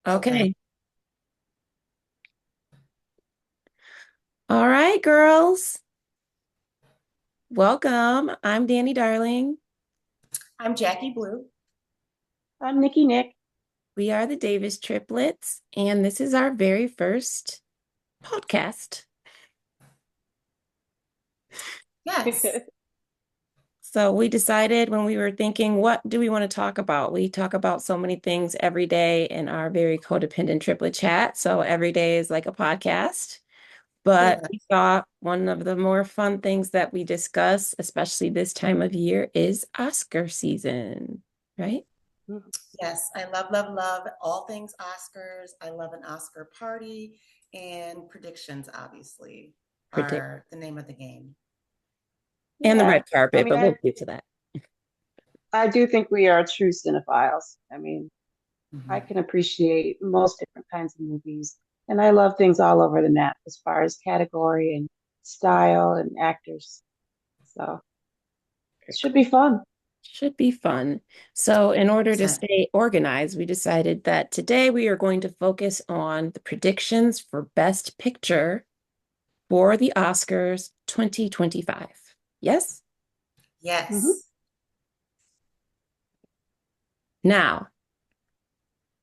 Okay. Okay. All right, girls. Welcome. I'm Dani Darling. I'm Jacqui Blue. I'm Nikki Nik. We are the Davis Triplets, and this is our very first podcast. Yes. So we decided when we were thinking, what do we want to talk about? We talk about so many things every day in our very codependent triplet chat. So every day is like a podcast. But Yeah. we thought one of the more fun things that we discuss, especially this time of year, is Oscar season, right? Yes. I love, love, love all things Oscars. I love an Oscar party, and predictions, obviously, Predict are the name of the game. and the Yeah. red I carpet, mean, but we'll I get to that. I do think we are true cinephiles. I mean, I Mhm. can appreciate most different kinds of movies, and I love things all over the map as far as category and style and actors. So it Very should cool. be fun. Should be fun. So, in order to 100%. stay organized, we decided that today we are going to focus on the predictions for Best Picture for the Oscars 2025. Yes? Hmm. Yes. Now,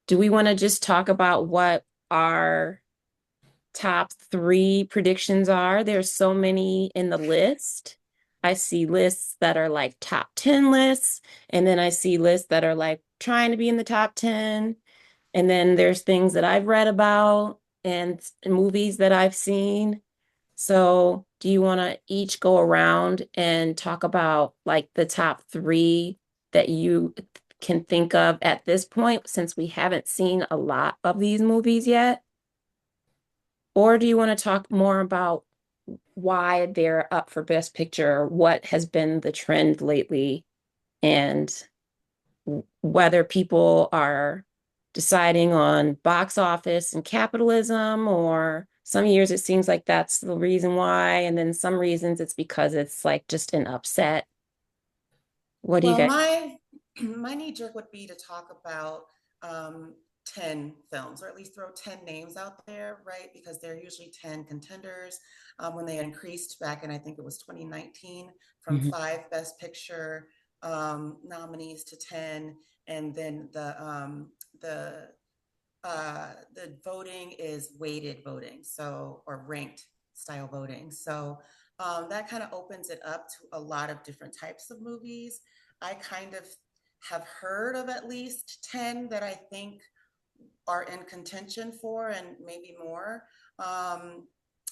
do we want to just talk about what our top three predictions are? There's so many in the list. I see lists that are like top 10 lists, and then I see lists that are like trying to be in the top 10. And then there's things that I've read about and movies that I've seen. So, do you want to each go around and talk about like the top three that you can think of at this point, since we haven't seen a lot of these movies yet? Or do you want to talk more about why they're up for Best Picture, what has been the trend lately, and whether people are deciding on box office and capitalism, or some years it seems like that's the reason why, and then some reasons it's because it's like just an upset. What do you Well, guys? my knee jerk would be to talk about um, 10 films, or at least throw 10 names out there, right? Because they're usually 10 contenders. When they increased back in, I think it was 2019, from Mhm. five Best Picture nominees to 10. And then the voting is weighted voting, so, or ranked style voting. So that kind of opens it up to a lot of different types of movies. I kind of have heard of at least 10 that I think are in contention for, and maybe more. Um,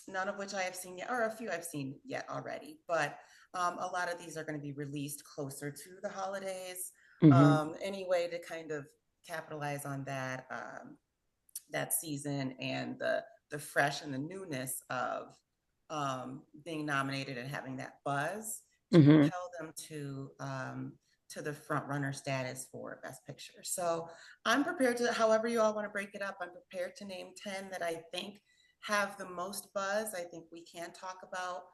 None of which I have seen yet, or a few I've seen yet already. But a lot of these are going to be released closer to the holidays. Mhm. Any way to kind of capitalize on that season, and the fresh and the newness of being nominated and having that buzz to Mhm. propel them to the front runner status for Best Picture. So I'm prepared to, however you all want to break it up, I'm prepared to name 10 that I think have the most buzz. I think we can talk about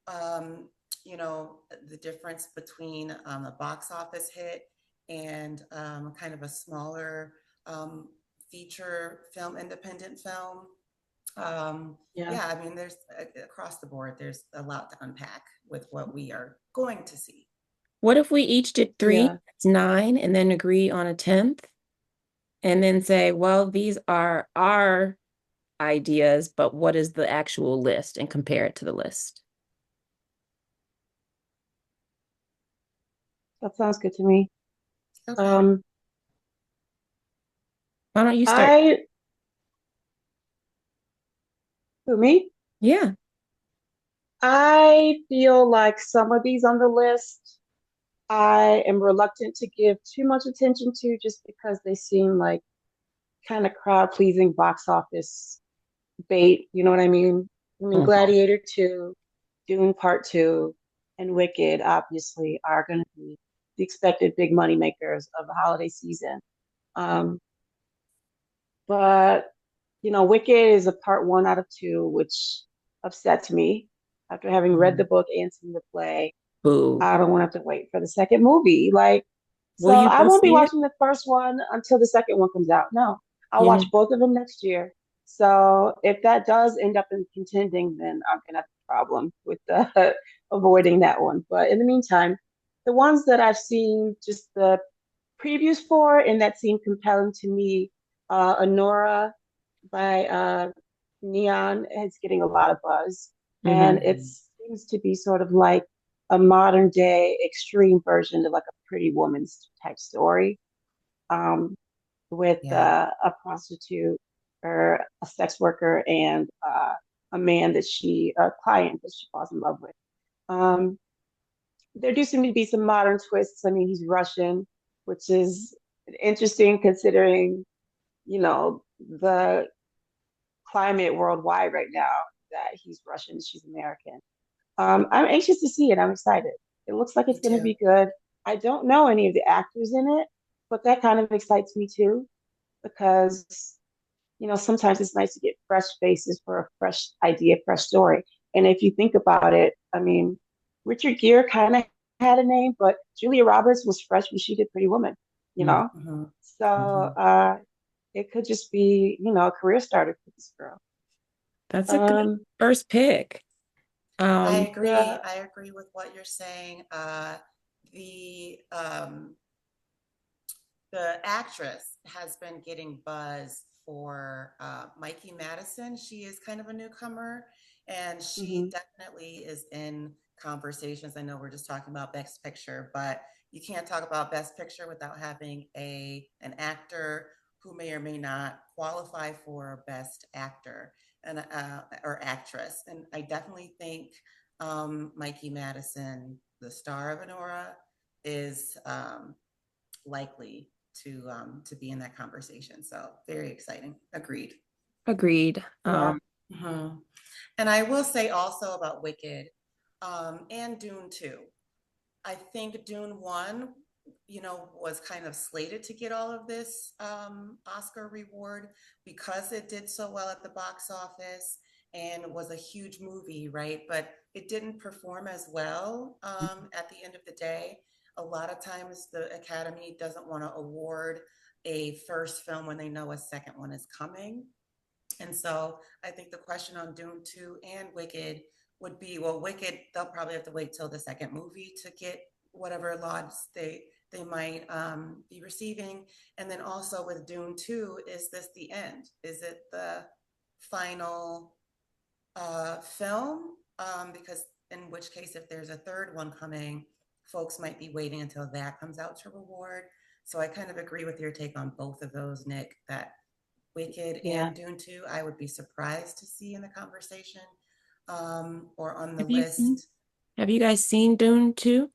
um, the difference between a box office hit and kind of a smaller um, feature film, independent film. Yeah. Yeah, I mean, there's across the board, there's a lot to unpack with what we are going to see. What if we each did three? Yeah. That's nine, and then agree on a 10th, and then say, well, these are our ideas, but what is the actual list, and compare it to the list. That sounds good to me. Okay. Um, Why don't you start? I Who, me? Yeah. I feel like some of these on the list I am reluctant to give too much attention to just because they seem like kind of crowd pleasing box office bait. You know what I mean? I mean, Mhm. Gladiator 2, Dune Part 2, and Wicked obviously are going to be the expected big money makers of the holiday season. Um, but, Wicked is a part one out of two, which upsets me after having read the Mhm. book and seen the play. Boo. I don't want to have to wait for the second movie. Like, so Will you I go won't be see it? watching the first one until the second one comes out. No, I'll You watch know, both of them next year. So if that does end up in contending, then I'm gonna have a problem with avoiding that one. But in the meantime, the ones that I've seen just the previews for and that seem compelling to me, Honora by Neon is getting a lot of buzz, and hmm it Mhm. seems to be sort of like a modern day extreme version of like a Pretty Woman's type story, um, with Yeah. a prostitute or a sex worker and a man a client that she falls in love with. Um, there do seem to be some modern twists. I mean, he's Russian, which is interesting considering, the climate worldwide right now that he's Russian, she's American. I'm anxious to see it. I'm excited. It looks like Me it's going to too. be good. I don't know any of the actors in it, but that kind of excites me too because sometimes it's nice to get fresh faces for a fresh idea, fresh story. And if you think about it, I mean, Richard Gere kind of had a name, but Julia Roberts was fresh when she did Pretty Woman, you know? Mhm. So Mhm. it could just be, a career starter for this girl. that's a good Um, first pick. I Um, agree. the I agree with what you're saying. The the actress has been getting buzz for Mikey Madison. She is kind of a newcomer, and she mhm. definitely is in conversations. I know we're just talking about Best Picture, but you can't talk about Best Picture without having an actor who may or may not qualify for Best Actor and or actress. And I definitely think Mikey Madison, the star of Honora, is likely to be in that conversation. So very exciting. Agreed. agreed. Yeah. Mhm. And I will say also about Wicked and Dune 2. I think Dune 1, was kind of slated to get all of this Oscar reward because it did so well at the box office and was a huge movie, right? But it didn't perform as well at the end of the day. A lot of times the Academy doesn't want to award a first film when they know a second one is coming. And so I think the question on Dune 2 and Wicked would be, well, Wicked, they'll probably have to wait till the second movie to get whatever lauds they might be receiving. And then also with Dune 2, is this the end? Is it the final film? Because in which case, if there's a third one coming, folks might be waiting until that comes out to reward. So I kind of agree with your take on both of those, Nick, that Wicked Yeah. and Dune 2, I would be surprised to see in the conversation or on the Have you seen? list. Have you guys seen Dune 2?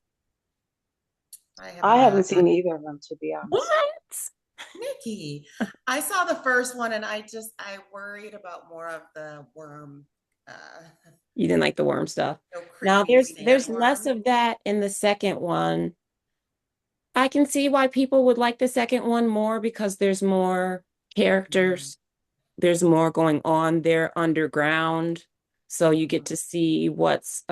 I have I haven't not. seen either of them, to be honest. What? Nikki, I saw the first one and I worried about more of the worm, You didn't like the worm stuff. Now creepy there's less sandworm. of that in the second one. I can see why people would like the second one more because there's more Mhm. characters. There's more going on there underground. So you get Mhm. to see what's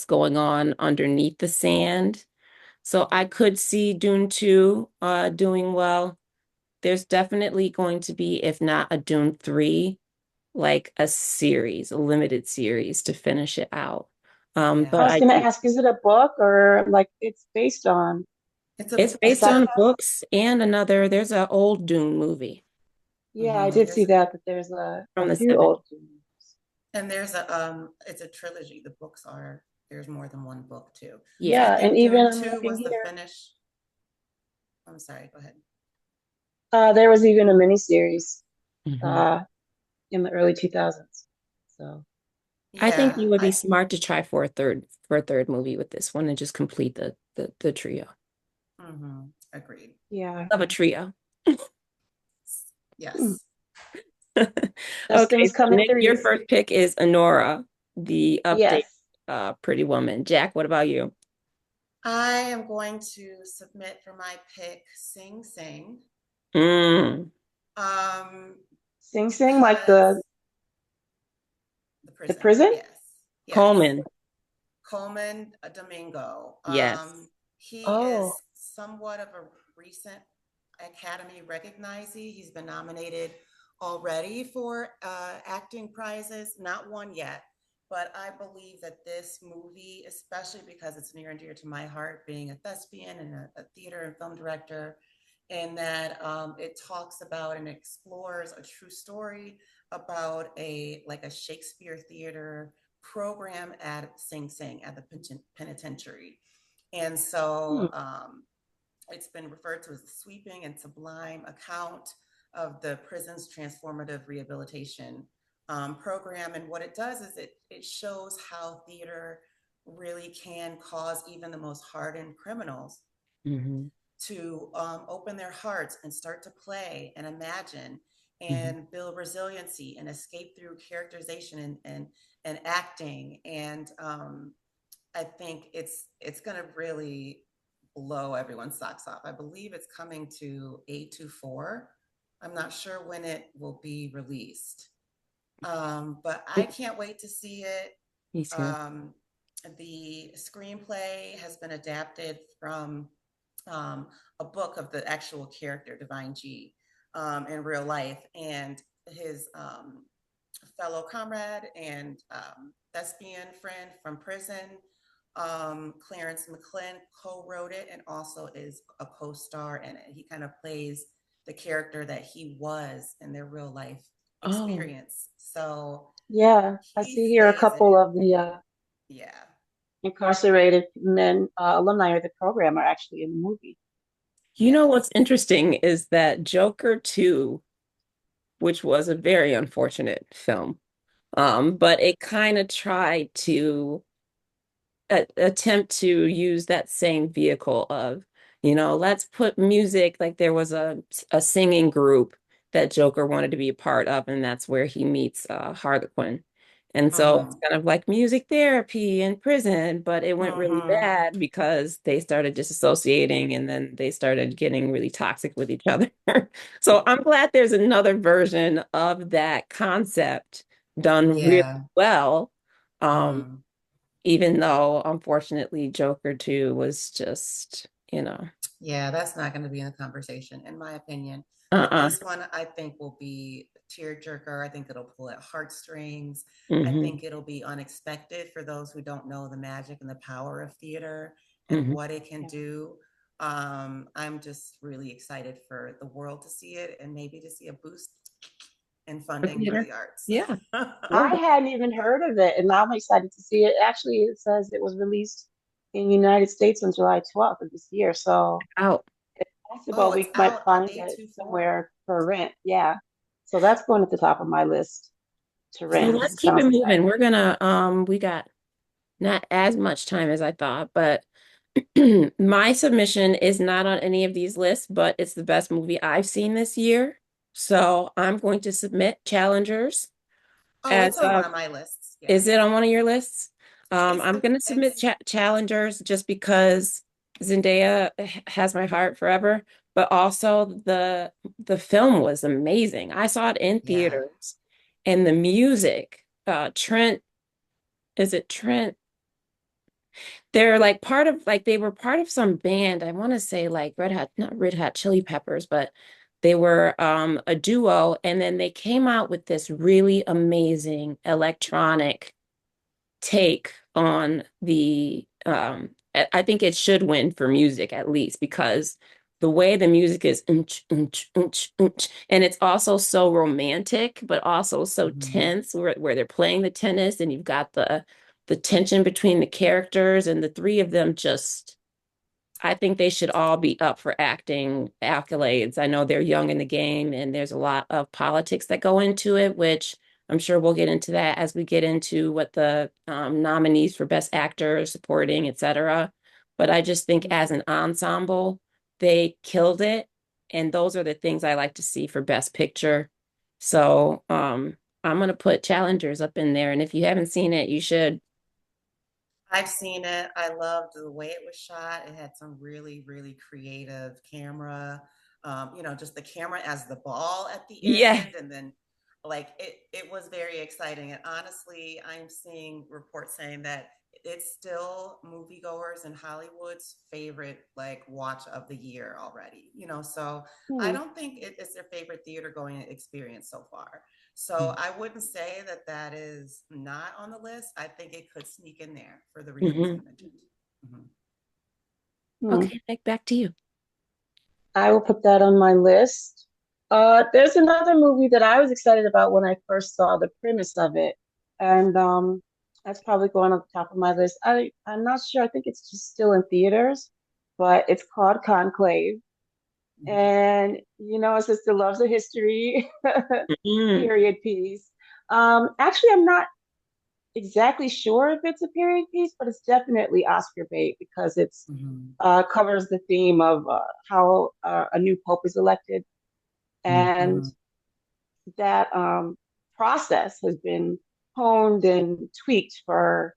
going on underneath the sand. So I could see Dune 2 doing well. There's definitely going to be, if not a Dune 3, like a series, a limited series to finish it out. I But Yeah, was I gonna do, ask, is it a book or like it's based on it's a based set? on books and there's an old Dune movie Yeah, I hmm did see that there's a from the few 70s. old Dune. and it's a trilogy. The books are there's more than one book too. So I Yeah. Yeah, and think even Dune I'm 2 looking was the here. finish. I'm sorry, go ahead. There was even a miniseries Mhm. uh in the early 2000s. So I think Yeah, you would be I smart to try for a third movie with this one and just complete the trio. agreed. yeah. Love a trio. Hmm. Yes. Okay, Justin's so coming Nick, your threes. first pick is Honora, the update Yes. Pretty Woman. Jack, what about you? I am going to submit for my pick Sing Sing. Mm, Um, Sing Sing, like the because the the prison, prison? yes, yes. Coleman. Coleman Domingo. Yes. He Oh, is somewhat of a recent Academy recognizee. He's been nominated already for acting prizes, not one yet. But I believe that this movie, especially because it's near and dear to my heart, being a thespian and a theater and film director, and that it talks about and explores a true story about a like a Shakespeare theater program at Sing Sing at the penitentiary. And Hmm. so it's been referred to as a sweeping and sublime account of the prison's transformative rehabilitation program. And what it does is it shows how theater really can cause even the most hardened criminals Hmm. to open their hearts and start to play and imagine Hmm. and build resiliency and escape through characterization and acting. And I think it's going to really blow everyone's socks off. I believe it's coming to A24. I'm not sure when it will be released, but I can't wait to see it. Me too. Um, the screenplay has been adapted from um, a book of the actual character, Divine G, in real life. And his fellow comrade and thespian friend from prison, Clarence McClin, co-wrote it and also is a co-star in it. He kind of plays the character that he was in their real life Oh, experience. So Yeah, I he see here a slays it. couple of the Yeah, incarcerated men alumni of the program are actually in the movie. you know yes. what's interesting is that Joker 2, which was a very unfortunate film, but it kind of tried to attempt to use that same vehicle of, let's put music, like there was a singing group that Joker wanted to be a part of, and that's where he meets Harlequin. And so it's Mm-hmm. kind of like music therapy in prison, but it went really Mm-hmm. bad because they started disassociating and then they started getting really toxic with each other. So I'm glad there's another version of that concept done really Yeah. well. Um, Mm-hmm. even though unfortunately Joker 2 was just, Yeah, that's not going to be in the conversation, in my opinion. But uh-uh. this one, I think, will be tearjerker. I think it'll pull at heartstrings. I Hmm. think it'll be unexpected for those who don't know the magic and the power of theater and Hmm. what it can Yeah. do. I'm just really excited for the world to see it and maybe to see a boost in For funding for theater. the arts. Yeah, we're I hadn't even heard of it, and now I'm excited to see it. Actually, it says it was released in the United States on July 12th of this year, so out. it's possible Oh, it's we might out find it A24. somewhere for rent. Yeah, so that's going at the top of my list to So rent because let's it keep it sounds moving. exciting. We're gonna we got not as much time as I thought, but my submission is not on any of these lists, but it's the best movie I've seen this year. So I'm going to submit Challengers Oh, as it's on one of my lists. Yeah. is it on one of your lists? It's I'm the gonna submit it's Challengers just because Zendaya has my heart forever, but also the film was amazing. I saw it in yeah. theaters, and the music, Trent, is it Trent? They're like part of like they were part of some band. I want to say like Red Hot, not Red Hot Chili Peppers, but they were a duo, and then they came out with this really amazing electronic take on the I think it should win for music at least because the way the music is and it's also so romantic but also so Mhm. tense where they're playing the tennis and you've got the tension between the characters and the three of them just I think they should all be up for acting accolades. I know they're young in the game and there's a lot of politics that go into it, which I'm sure we'll get into that as we get into what the nominees for Best Actor, Supporting, etc. But I just think as an ensemble, they killed it. And those are the things I like to see for Best Picture. So I'm going to put Challengers up in there. And if you haven't seen it, you should. I've seen it. I loved the way it was shot. It had some really, really creative camera. Just the camera as the ball at the Yeah. end, and then like it was very exciting. And honestly, I'm seeing reports saying that it's still moviegoers in Hollywood's favorite like watch of the year already, so I Hmm. don't think it is their favorite theater going experience so far. So I wouldn't say that that is not on the list. I think it could sneak in there for the reasons Hmm. I mentioned. Mhm. Hmm. Okay, Nick, back to you. I will put that on my list. There's another movie that I was excited about when I first saw the premise of it, and that's probably going on the top of my list. I'm not sure. I think it's just still in theaters, but it's called Conclave, Mhm. and a sister loves a history Mm. period piece. Actually, I'm not exactly sure if it's a period piece, but it's definitely Oscar bait because it's Mhm. covers the theme of how a new pope is elected, and Mhm. that process has been honed and tweaked for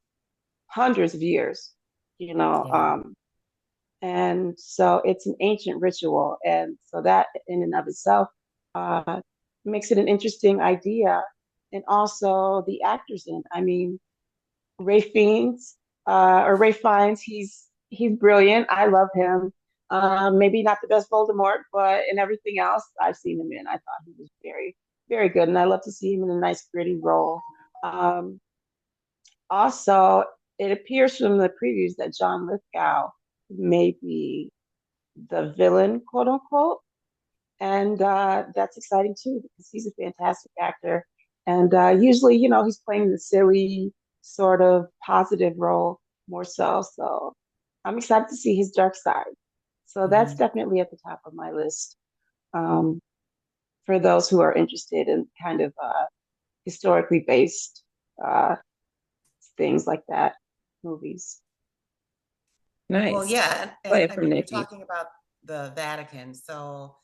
hundreds of years, you know. Yeah. Um, and so it's an ancient ritual, and so that in and of itself uh, makes it an interesting idea. And also the actors in. I mean, Ray Fiennes, or Ray Fiennes. He's brilliant. I love him. Maybe not the best Voldemort, but in everything else I've seen him in, I thought he was very, very good, and I love to see him in a nice, gritty role. Um, Also, it appears from the previews that John Lithgow may be the villain, quote unquote, and that's exciting too because he's a fantastic actor. And usually, he's playing the silly, sort of positive role more so. So I'm excited to see his dark side. So that's Mhm. definitely at the top of my list um, for those who are interested in kind of historically based uh, things like that, movies. Well, Nice. yeah, Go and ahead I from mean, you're Nikki. talking about the Vatican, so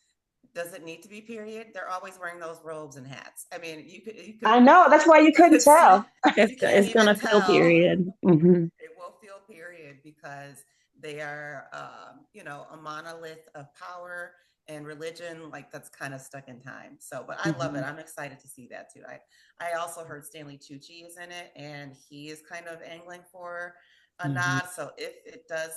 does it need to be period? They're always wearing those robes and hats. I mean, I know that's why you couldn't it's, tell. you can't It's even gonna fill tell. period. Hmm. It will feel period because they are, a monolith of power and religion, like that's kind of stuck in time. So, but I love it. Hmm. I'm excited to see that too. I also heard Stanley Tucci is in it, and he is kind of angling for a Hmm. nod. So if it does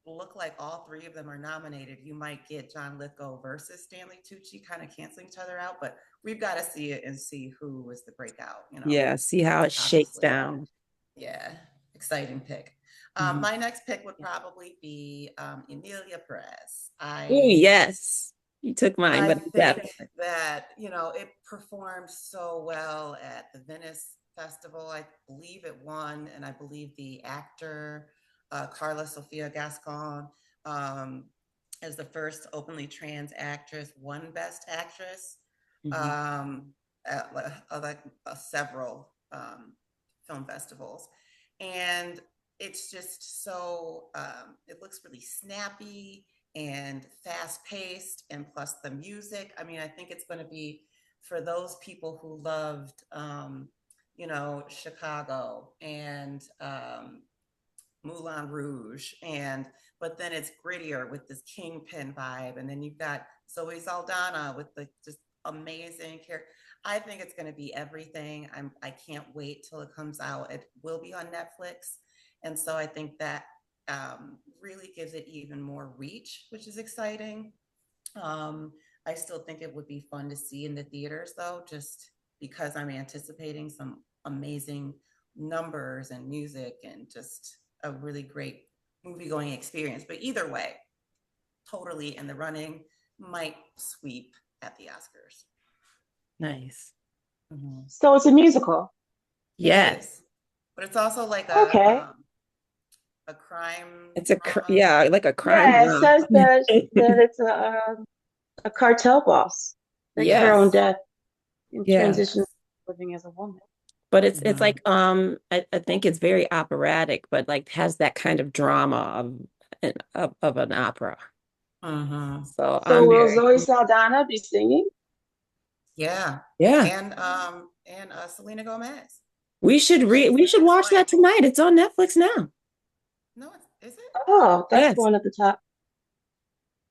look like all three of them are nominated, you might get John Lithgow versus Stanley Tucci, kind of canceling each other out. But we've got to see it and see who was the breakout. Yeah, see how it shakes Obviously. down. Yeah, exciting pick. Hmm. My next pick would probably be Emilia Perez. Oh, yes. You took mine, I but think definitely. that it performed so well at the Venice Festival. I believe it won, and I believe the actor Carla Sofia Gascon um, is the first openly trans actress, won Best Actress Hmm. um, at several film festivals, and it's just so it looks really snappy and fast paced, and plus the music. I mean, I think it's going to be for those people who loved, Chicago and Moulin Rouge, and but then it's grittier with this Kingpin vibe, and then you've got Zoe Saldana with the just amazing character. I think it's going to be everything. I can't wait till it comes out. It will be on Netflix, and so I think that really gives it even more reach, which is exciting. Um, I still think it would be fun to see in the theaters, though, just because I'm anticipating some amazing numbers and music and just a really great movie going experience. But either way, totally in the running, might sweep at the Oscars. Nice. Mhm. So it's a musical. It Yes. is, but it's also like Okay. a crime It's a drama. yeah, like a crime Yeah, it drama. says that it's a cartel boss fakes her own Yes. Yes, death in Yeah. transition yes. to living as a woman. But it's Mm-hmm. like I think it's very operatic, but like has that kind of drama of an opera. Mm-hmm. So So I'm will very Zoe Saldana be singing? Yeah, yeah. and Selena Gomez. We should She's watch playing. that tonight. It's on Netflix now. No, is it? Oh, that's Yes, going at the top.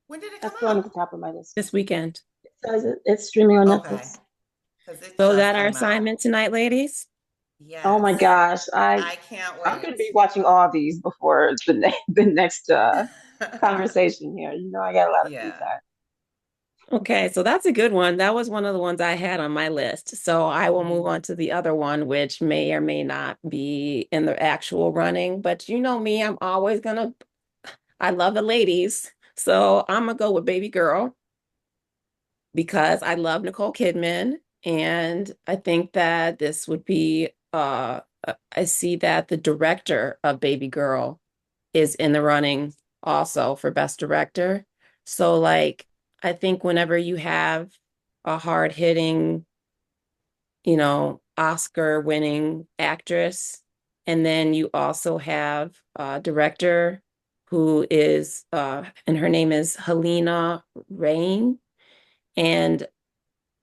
When did it come That's going at out? the top of my list. this weekend. It says it's streaming on Okay, Netflix. because it So just that our came out. assignment tonight, ladies. Oh my Yes. gosh, I can't I'm gonna wait. be watching all these before the next conversation here. You know, I got a lot of free Yeah. time. Okay, so that's a good one. That was one of the ones I had on my list. So I will move Mhm. on to the other one, which may or may not be in the actual running. But you know me, I love the ladies. So I'm gonna go with Baby Girl because I love Nicole Kidman. And I think that this would be, I see that the director of Baby Girl is in the running also for Best Director. So, like, I think whenever you have a hard-hitting, Oscar-winning actress, and then you also have a director who is, and her name is Helena Rain, and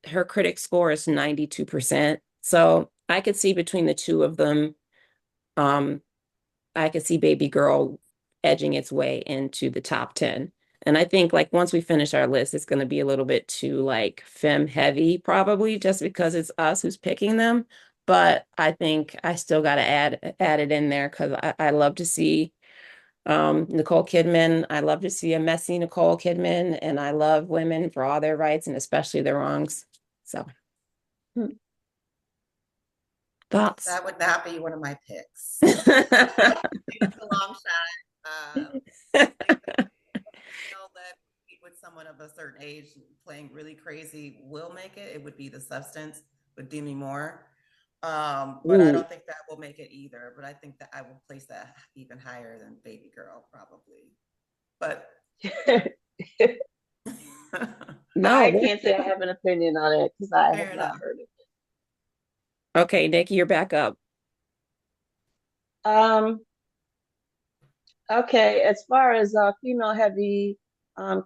her critic score is 92%. So I could see between the two of them, um, I could see Baby Girl edging its way into the top 10. And I think like once we finish our list, it's going to be a little bit too like femme heavy, probably just because it's us who's picking them. But I think I still got to add it in there because I love to see Nicole Kidman. I love to see a messy Nicole Kidman, and I love women for all their rights and especially their wrongs. So Hmm. thoughts. That would not be one of my picks. It's a long shot. I feel that with someone of a certain age playing really crazy will make it. It would be The Substance with Demi Moore. But I Ooh. don't think that will make it either. But I think that I will place that even higher than Baby Girl, probably. But No, I can't say I have an opinion on it because I have fair not enough. heard it. okay, Nikki, you're back up. Um, okay, as far as female heavy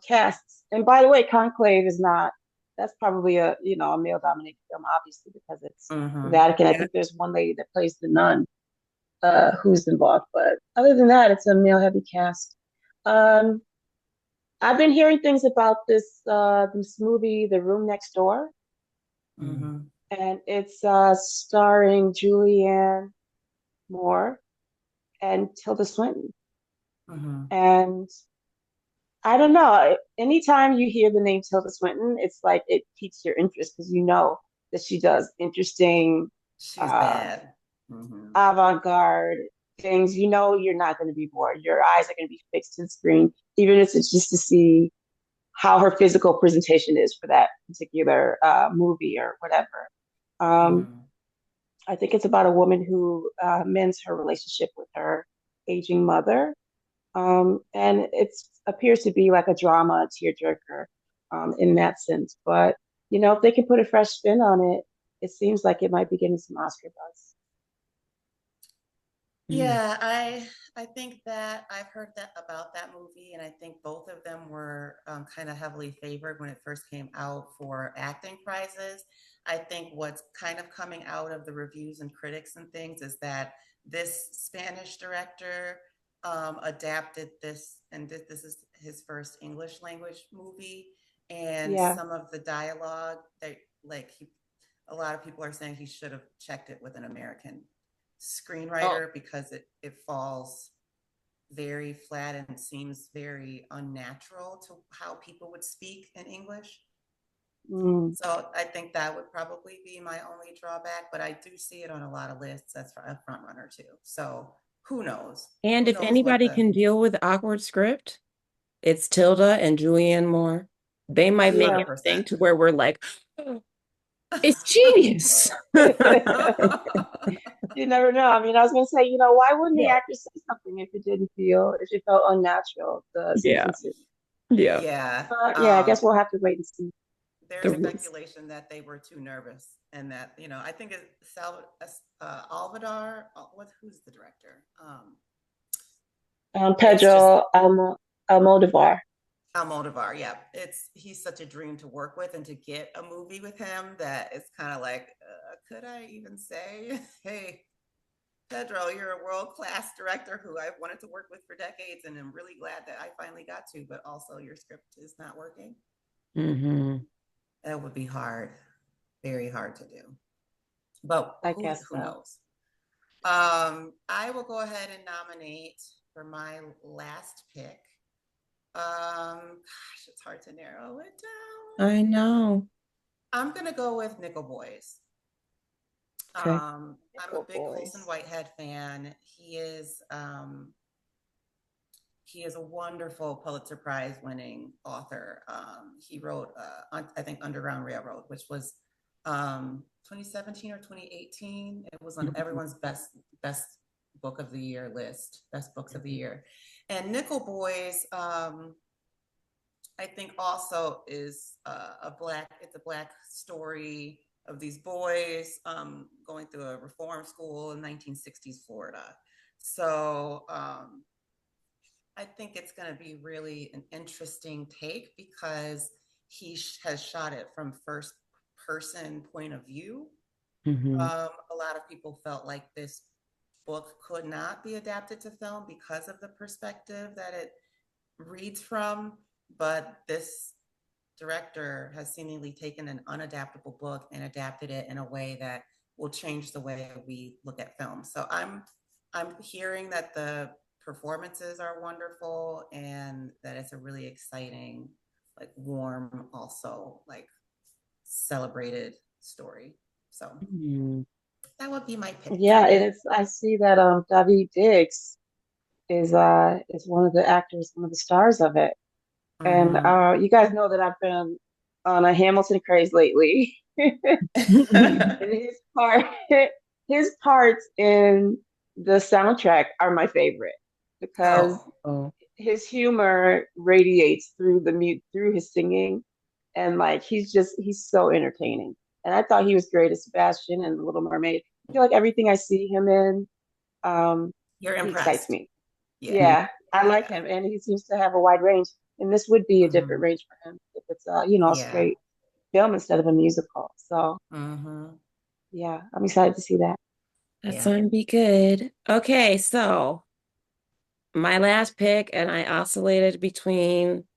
casts, and by the way, Conclave is not. That's probably a male dominated film, obviously because it's the Mm-hmm. Vatican. I think there's one lady that plays the nun who's involved, but other than that, it's a male heavy cast. Um, I've been hearing things about this movie, The Room Next Door, Mm-hmm. and it's starring Julianne Moore and Tilda Swinton. Mm-hmm. And I don't know. Anytime you hear the name Tilda Swinton, it's like it piques your interest because you know that she does interesting, She's uh, bad. Mm-hmm. avant-garde things. You know, you're not going to be bored. Your eyes are going to be fixed to the screen, even if it's just to see how her physical presentation is for that particular movie or whatever. Um, Mm-hmm. I think it's about a woman who mends her relationship with her aging mother. And it appears to be like a drama, a tearjerker in that sense. But, if they can put a fresh spin on it, it seems like it might be getting some Oscar buzz. Mm. Yeah, I think that I've heard that about that movie, and I think both of them were kind of heavily favored when it first came out for acting prizes. I think what's kind of coming out of the reviews and critics and things is that this Spanish director adapted this, and this is his first English language movie, and Yeah. some of the dialogue that like a lot of people are saying he should have checked it with an American Oh, screenwriter because it falls very flat and seems very unnatural to how people would speak in English. mm, So I think that would probably be my only drawback, but I do see it on a lot of lists as a front runner too. So who knows? And Who if knows what anybody the can deal with awkward script, it's Tilda and Julianne Moore. They might make yeah. it a thing 100%. to where we're like, "Oh, it's genius." You never know. I mean, I was going to say, why wouldn't the Yeah. actor say something if it felt unnatural, the Yeah. sentences? Yeah. Yeah. Yeah, I guess we'll have to wait and see. There's The speculation that they were too nervous and that, I think it's Alvadar. Who's the director? It's just Pedro Almodovar. Almodovar. Yeah, he's such a dream to work with and to get a movie with him that it's kind of like, could I even say, hey, Pedro, you're a world class director who I've wanted to work with for decades, and I'm really glad that I finally got to, but also your script is not working. hmm That would be hard, very hard to do. But I who guess who so. knows? I will go ahead and nominate for my last pick. Gosh, it's hard to narrow it down. I know. I'm gonna go with Nickel Boys. Okay. I'm a Nickel big Colson Boys. Whitehead fan. He is a wonderful Pulitzer Prize winning author. He wrote, I think, Underground Railroad, which was 2017 or 2018. It was on Mhm. everyone's best book of the year list, best books of the year. And Nickel Boys, I think, also is it's a black story of these boys going through a reform school in 1960s Florida. So I think it's going to be really an interesting take because has shot it from first person point of view. Mhm. A lot of people felt like this book could not be adapted to film because of the perspective that it reads from, but this director has seemingly taken an unadaptable book and adapted it in a way that will change the way we look at film. So I'm hearing that the performances are wonderful and that it's a really exciting, like warm, also like celebrated story. So Mhm. that would be my pick. Yeah, and it's I see that Daveed Diggs is one of the actors, one of the stars of it. And Mm-hmm. you guys know that I've been on a Hamilton craze lately. And his parts in the soundtrack are my favorite because Oh, Oh. his humor radiates through the mute through his singing, and like he's so entertaining. And I thought he was great as Sebastian and The Little Mermaid. I feel like everything I see him in, um, you're he excites impressed. me. Yeah. Yeah, I like Yeah. him, and he seems to have a wide range. And this would be a Mm-hmm. different range for him if it's a Yeah. straight film instead of a musical. So Mm-hmm. yeah, I'm excited to see that. That's Yeah. going to be good. Okay, so my last pick, and I oscillated between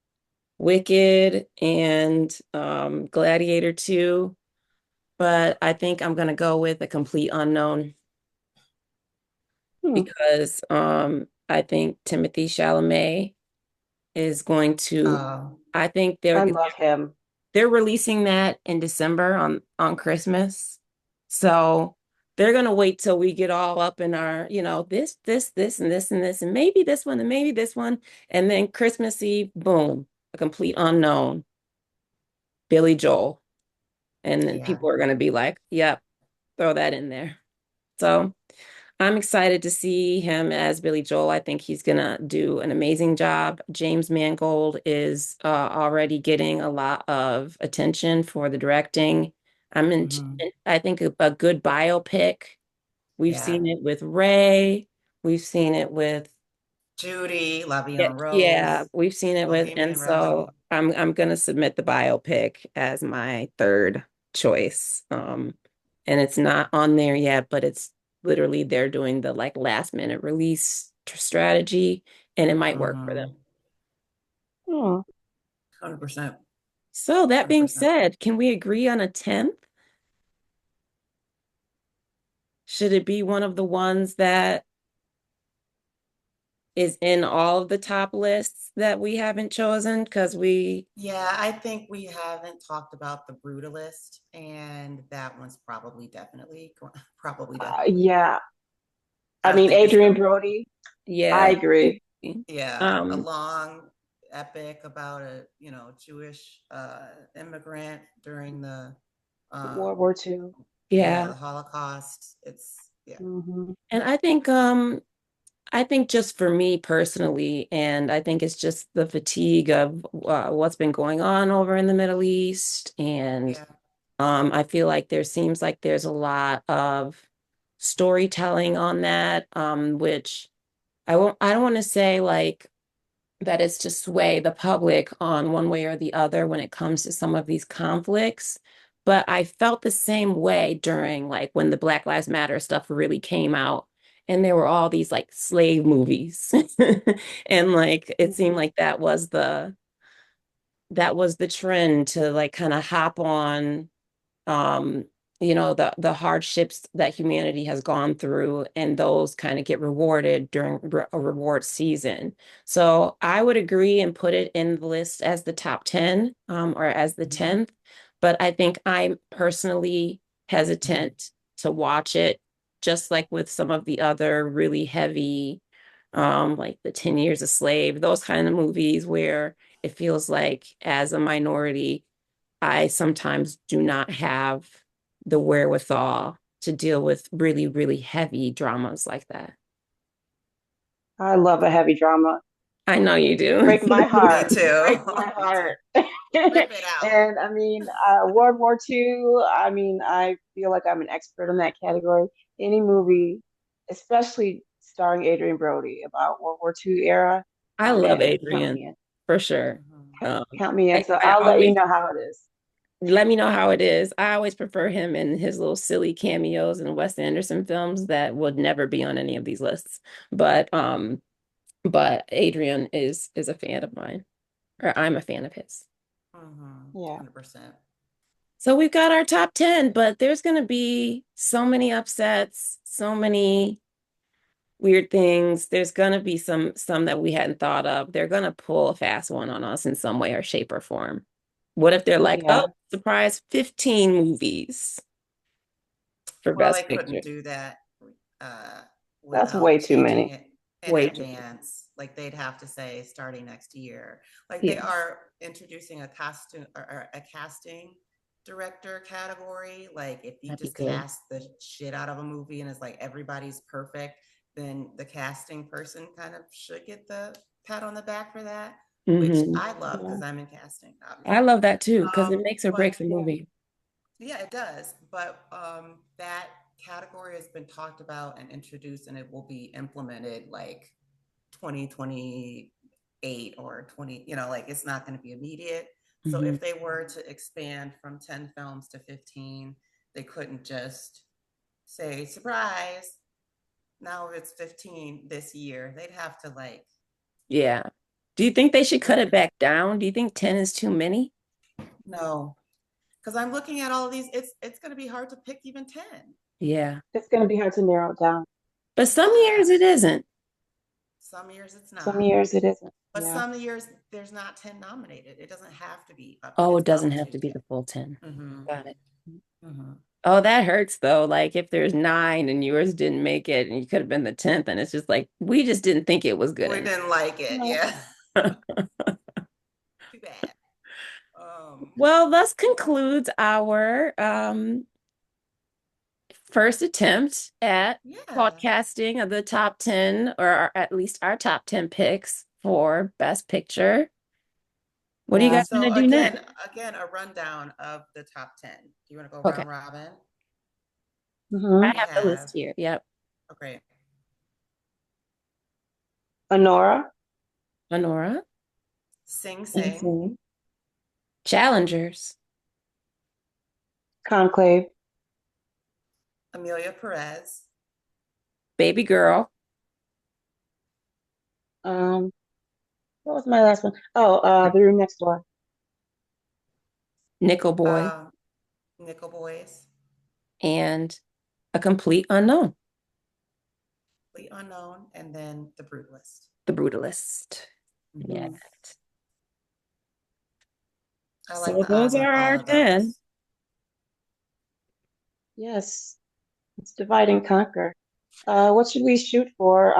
Wicked and Gladiator 2, but I think I'm going to go with A Complete Unknown Hmm. because I think Timothy Chalamet is going to, Oh, I think I love him. they're releasing that in December on Christmas. So they're gonna wait till we get all up in our, this and this and this, and maybe this one and maybe this one. And then Christmas Eve, boom, A Complete Unknown, Billy Joel. And then yeah. people are gonna be like, yep, throw that in there. So I'm excited to see him as Billy Joel. I think he's gonna do an amazing job. James Mangold is already getting a lot of attention for the directing. Mm-hmm. I think a good biopic. We've Yeah. seen it with Ray. We've seen it with Judy, La Vie yeah, en yeah, Rose, we've seen it with, and Bohemian so Rhapsody. I'm gonna submit the biopic as my third choice. And it's not on there yet, but it's literally they're doing the like last minute release strategy, and it might work for them. Mm-hmm. Hmm. 100%. So that being 100%. said, can we agree on a 10th? Should it be one of the ones that is in all of the top lists that we haven't chosen? Because we, Yeah, I think we haven't talked about The Brutalist, and that one's probably definitely. Yeah, I I mean think it's Adrian a Brody. I yeah. agree. yeah, a Um, long epic about a, Jewish immigrant during the World um War II. yeah, yeah. the Holocaust. It's yeah. Hmm. And I think just for me personally, and I think it's just the fatigue of what's been going on over in the Middle East. And Yeah. I feel like there seems like there's a lot of storytelling on that, which I don't want to say like that is to sway the public on one way or the other when it comes to some of these conflicts. But I felt the same way during like when the Black Lives Matter stuff really came out and there were all these like slave movies. And like it seemed Hmm. like that was the trend to like kind of hop on um the hardships that humanity has gone through, and those kind of get rewarded during a reward season. So I would agree and put it in the list as the top 10, or as the 10th. But I think I'm personally hesitant to watch it, just like with some of the other really heavy, like the 10 Years a Slave, those kind of movies where it feels like as a minority, I sometimes do not have the wherewithal to deal with really, really heavy dramas like that. I love a heavy drama. I know you do. Break my Me heart. too. Break my Me too. heart. Rip it out. And I mean, World War II, I mean, I feel like I'm an expert in that category. Any movie, especially starring Adrian Brody about World War II era, I I'm love in. Count Adrian me in. for sure. Mhm. Um, Count me in. So I I'll let you always know how it is. let me know how it is. I always prefer him in his little silly cameos in Wes Anderson films that would never be on any of these lists. But Adrian is a fan of mine, or I'm a fan of his. Mhm. Yeah. 100%. So we've got our top 10, but there's going to be so many upsets, so many weird things. There's going to be some that we hadn't thought of. They're going to pull a fast one on us in some way or shape or form. What if they're Oh like, yeah. oh, surprise, 15 movies for Well, they Best Picture? couldn't do that uh, That's way without too changing many. it in Way too. advance. Like they'd have to say starting next year. Like they Yeah, are introducing a costume or a casting director category. Like if you that'd be just good. cast the shit out of a movie and it's like everybody's perfect, then the casting person kind of should get the pat on the back for that, which Hmm. I love Yeah. because I'm in casting, I obviously. love that too, because it makes or But breaks a Yeah. movie. yeah, it does. But that category has been talked about and introduced, and it will be implemented like 2028 or 20, like it's not going to be immediate. So Hmm. if they were to expand from 10 films to 15, they couldn't just say, surprise, now it's 15 this year. They'd have to like, Yeah. Do you think they should cut really, it back down? Do you think 10 is too many? no. Because I'm looking at all of these, it's going to be hard to pick even 10. Yeah. It's going to be hard to narrow it down. But some Yeah. years it isn't. Some years it's Some not. years it isn't. But Yeah. some years there's not 10 nominated. It doesn't have to be up. Oh, It's it doesn't up have to. to be the full 10. Mm-hmm. Got it. Mm-hmm. Oh, that hurts though. Like if there's nine and yours didn't make it and you could have been the 10th, and it's just like we just didn't think it was good We didn't like it. No. Yeah. enough. Too bad. Well, thus concludes our first attempt at Yeah. podcasting of the top 10, or at least our top 10 picks for Best Picture. What do you Yeah. guys want So to do next? again, a rundown of the top 10. Do you want to go Okay. round robin? Hmm. I We have the have, list here. Yep. okay, Honora. Honora. Sing Sing, Mhm. Challengers. Conclave. Amelia Perez, Baby Girl. Um, what was my last one? Oh, The Room Next Door. Nickel Boy. um, Nickel Boys, And A Complete Unknown. The Unknown, and then The Brutalist. The Brutalist. Yeah. Mhm. I like So the those odds are on all our of 10. those. Yes, it's divide and conquer. What should we shoot for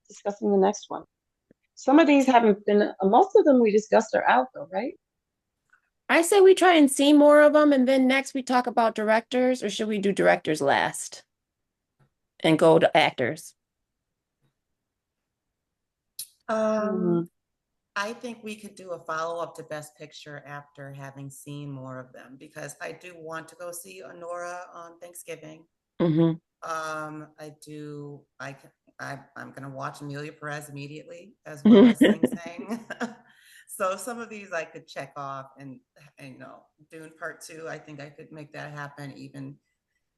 discussing the next one? Some of these haven't been, most of them we discussed are out though, right? I say we try and see more of them, and then next we talk about directors, or should we do directors last and go to actors? Um, Hmm. I think we could do a follow-up to Best Picture after having seen more of them because I do want to go see Honora on Thanksgiving. Hmm. I do. I'm gonna watch Amelia Perez immediately as well as Sing Sing. So some of these I could check off, and Dune Part Two. I think I could make that happen even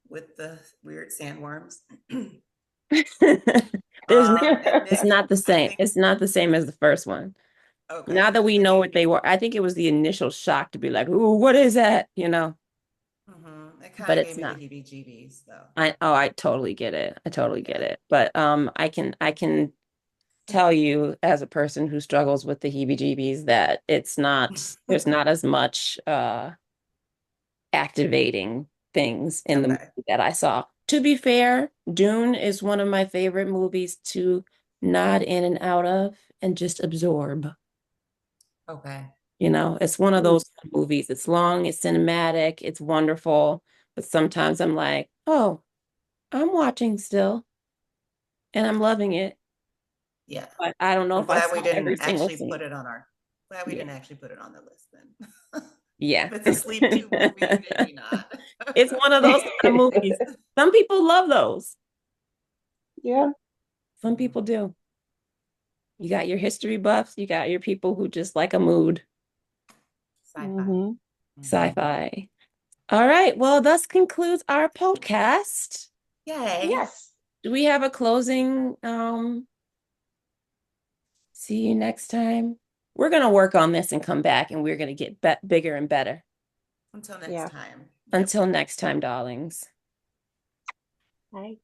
with the weird sandworms. There's no, And it's Nick, not the I same. think It's not the same as the first one. okay. Now that we know Nikki, what they were, I think it was the initial shock to be like, "Ooh, what is that?" mhm. It kind but of it's gave me the not. heebie-jeebies, though. I totally get it. I totally get Yeah. it. But I can tell you as a person who struggles with the heebie-jeebies that it's not there's not as much activating things in the Okay. movie that I saw. To be fair, Dune is one of my favorite movies to nod in and out of and just absorb. Okay. You know, it's one of Hmm. those movies. It's long, it's cinematic, it's wonderful, but sometimes I'm like, oh, I'm watching still and I'm loving it. Yeah. But I don't know I'm if I glad saw we didn't every single actually scene. put it on our, glad we Yeah. didn't actually put it on the list then. Yeah. If it's a sleep two movie, maybe not. It's one of those kind of movies. Some people love those. Yeah. Some people do. You got your history buffs, you got your people who just like a mood. Sci-fi. Hmm. Mhm. Sci-fi. All right. Well, thus concludes our podcast. Yay. Yes. Do we have a closing? See you next time. We're going to work on this and come back, and we're going to get bigger and better. Until next Yeah. time. Yep. Until next time, darlings. Bye.